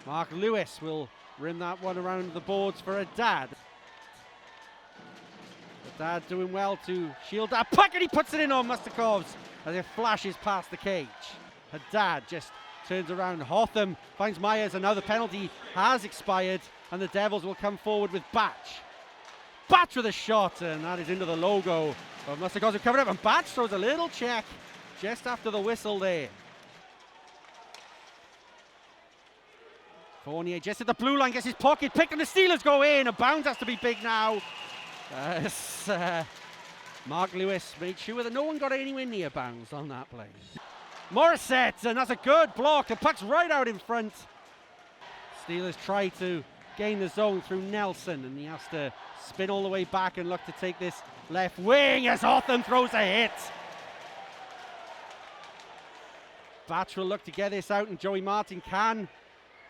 Mark Lewis will rim that one around the boards for Haddad. Haddad doing well to shield that puck, and he puts it in on Mustakovs as it flashes past the cage. Haddad just turns around. Hotham finds Myers, and now the penalty has expired, and the Devils will come forward with Batch. Batch with a shot, and that is into the logo. But Mustakovs have covered up, and Batch throws a little check just after the whistle there. Fournier just at the blue line, gets his pocket picked, and the Steelers go in. A bounce has to be big now. Mark Lewis made sure that no one got anywhere near bounds on that play. Morissette, and that's a good block. The puck's right out in front. Steelers try to gain the zone through Nelson, and he has to spin all the way back and look to take this left wing as Hotham throws a hit. Batch will look to get this out, and Joey Martin can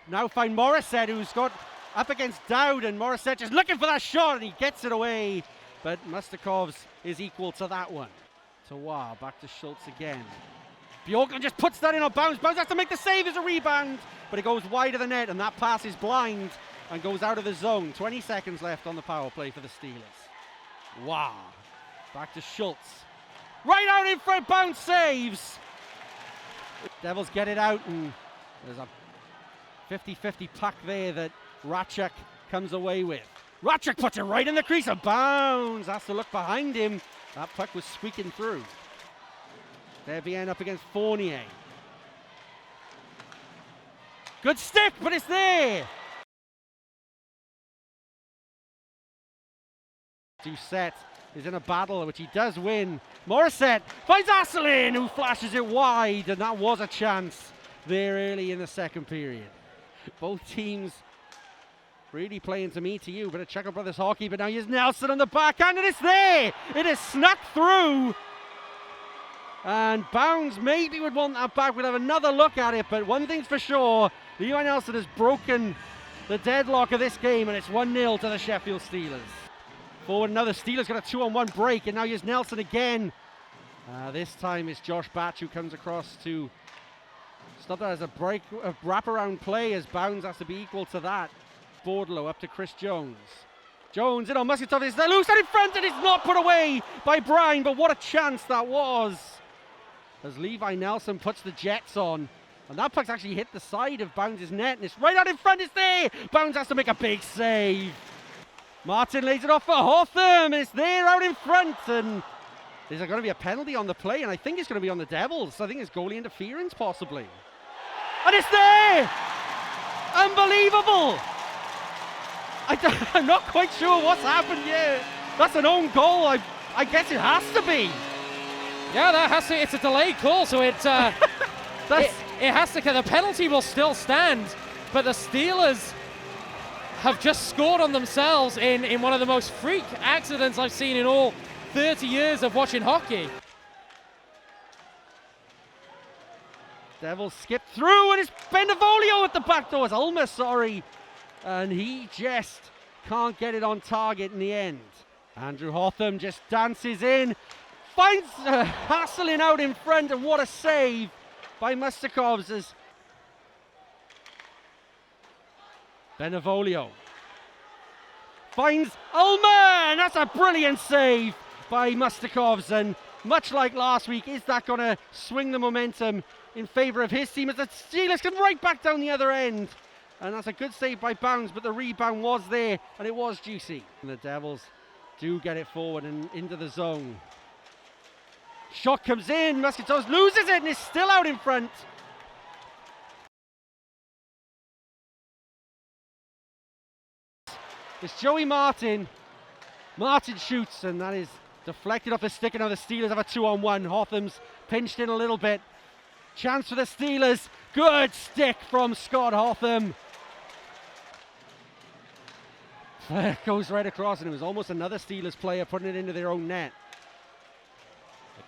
now find Morissette, who's got up against Dowd, and Morissette just looking for that shot, and he gets it away. But Mustakovs is equal to that one. Tawar back to Schultz again. Bjorklund just puts that in on Bounce. Bounce has to make the save as a rebound, but it goes wide of the net, and that pass is blind and goes out of the zone. 20 seconds left on the power play for the Steelers. Wow. Back to Schultz. Right out in front, Bounce saves. Devils get it out, and there's a 50-50 puck there that Ratchuk comes away with. Ratchuk puts it right in the crease, and Bounce has to look behind him. That puck was squeaking through. Debian up against Fournier. Good stick, but it's there. Doucette is in a battle, which he does win. Morissette finds Asselin, who flashes it wide, and that was a chance there early in the second period. Both teams really playing to me, to you, but a Checker Brothers hockey, but now here's Nelson on the backhand, and it's there! It is snuck through! And Bounds maybe would want that back. We'll have another look at it, but one thing's for sure, Levi Nelson has broken the deadlock of this game, and it's 1-0 to the Sheffield Steelers. Forward another, Steelers got a 2-on-1 break, and now here's Nelson again. This time it's Josh Batch who comes across to stop that as a wraparound play, as Bounds has to be equal to that. Bordlow up to Chris Jones. Jones in on Musketov, is loose and in front, and it's not put away by Bryan, but what a chance that was. As Levi Nelson puts the Jets on, and that puck's actually hit the side of Bounds' net, and it's right out in front, it's there! Bounds has to make a big save. Martin lays it off for Hotham, and it's there out in front, and there's going to be a penalty on the play, and I think it's going to be on the Devils. I think it's goalie interference, possibly. And it's there! Unbelievable! I'm not quite sure what's happened here. That's an own goal. I guess it has to be. Yeah, that has to. It's a delayed call, so it has to. The penalty will still stand, but the Steelers have just scored on themselves in one of the most freak accidents I've seen in all 30 years of watching hockey. Devils skip through, and it's Benevolio at the back door. It's Ulmer, sorry. And he just can't get it on target in the end. Andrew Hotham just dances in, finds Hasselin out in front, and what a save by Mustakovs as Benevolio finds Ulmer, and that's a brilliant save by Mustakovs. And much like last week, is that going to swing the momentum in favour of his team as the Steelers come right back down the other end? And that's a good save by Bounds, but the rebound was there, and it was juicy. And the Devils do get it forward and into the zone. Shot comes in, Musketovs loses it, and is still out in front. It's Joey Martin. Martin shoots, and that is deflected off the stick, and now the Steelers have a 2-on-1. Hotham's pinched in a little bit. Chance for the Steelers. Good stick from Scott Hotham. Goes right across, and it was almost another Steelers player putting it into their own net.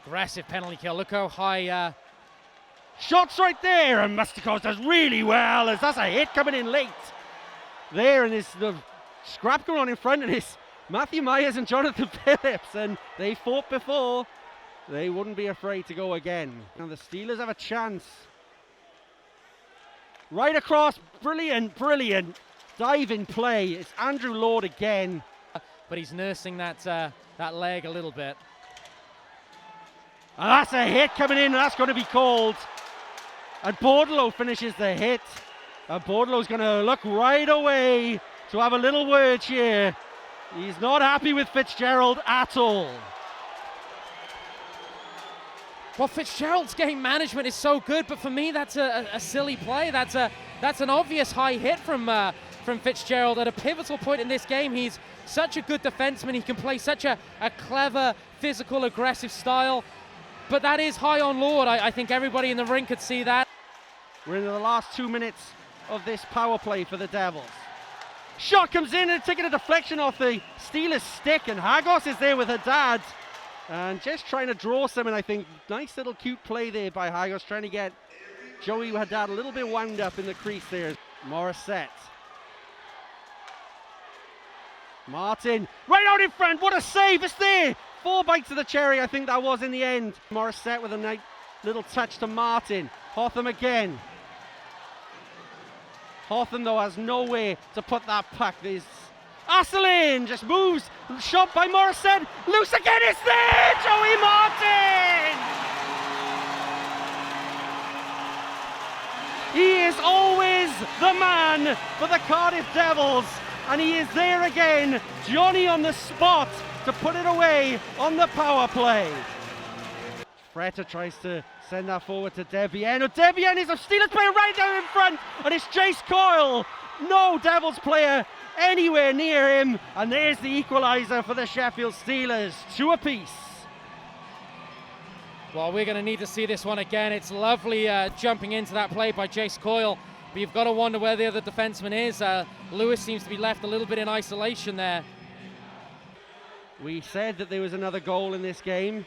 Aggressive penalty kill. Look how high. Shots right there, and Mustakovs does really well, as that's a hit coming in late. There, and there's the scrap going on in front, and it's Matthew Myers and Jonathan Phillips, and they fought before. They wouldn't be afraid to go again. Now the Steelers have a chance Right across, brilliant, brilliant. Diving play, it's Andrew Lord again. But he's nursing that leg a little bit. And that's a hit coming in, and that's going to be called. And Bordelow finishes the hit. And Bordelow's going to look right away to have a little word here. He's not happy with Fitzgerald at all. Well, Fitzgerald's game management is so good, but for me, that's a silly play. That's an obvious high hit from Fitzgerald at a pivotal point in this game. He's such a good defenseman. He can play such a clever, physical, aggressive style. But that is high on Lord. I think everybody in the rink could see that. We're into the last 2 minutes of this power play for the Devils. Shot comes in and taking a deflection off the Steelers stick, and Hagos is there with her dad. And just trying to draw something, I think. Nice little cute play there by Hagos, trying to get Joey, her dad, a little bit wound up in the crease there. Morissette. Martin, right out in front, what a save, it's there! 4 bites of the cherry, I think that was in the end. Morissette with a nice little touch to Martin. Hotham again. Hotham, though, has nowhere to put that puck. There's Asselin just moves, shot by Morissette, loose again, it's there! Joey Martin! He is always the man for the Cardiff Devils, and he is there again, Johnny on the spot to put it away on the power play. Freta tries to send that forward to Debian. Debian is a Steelers player right down in front, and it's Jace Coyle. No Devils player anywhere near him, and there's the equaliser for the Sheffield Steelers, 2 apiece. Well, we're going to need to see this one again. It's lovely jumping into that play by Jace Coyle, but you've got to wonder where the other defenseman is. Lewis seems to be left a little bit in isolation there. We said that there was another goal in this game.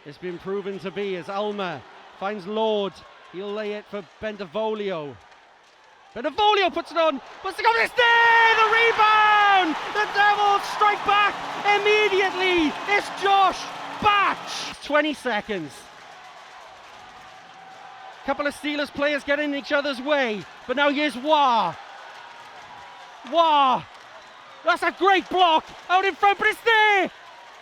It's been proven to be as Alma finds Lord. He'll lay it for Bendevolio. Bendevolio puts it on, puts the goal, it's there! The rebound! The Devils strike back immediately! It's Josh Batch! 20 seconds. Couple of Steelers players getting in each other's way, but now here's Wah. Wah! That's a great block out in front, but it's there!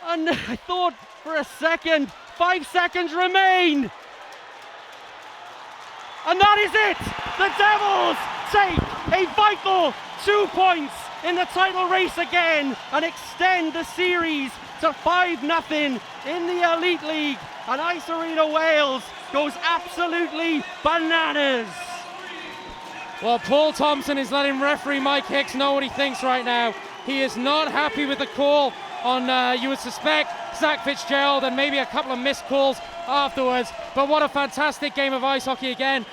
And I thought for a second, 5 seconds remain. And that is it! The Devils take a vital 2 points in the title race again and extend the series to 5-0 in the Elite League. And Ice Arena Wales goes absolutely bananas. Well, Paul Thompson is letting referee Mike Hicks know what he thinks right now. He is not happy with the call on, you would suspect, Zach Fitzgerald, and maybe a couple of missed calls afterwards. But what a fantastic game of ice hockey again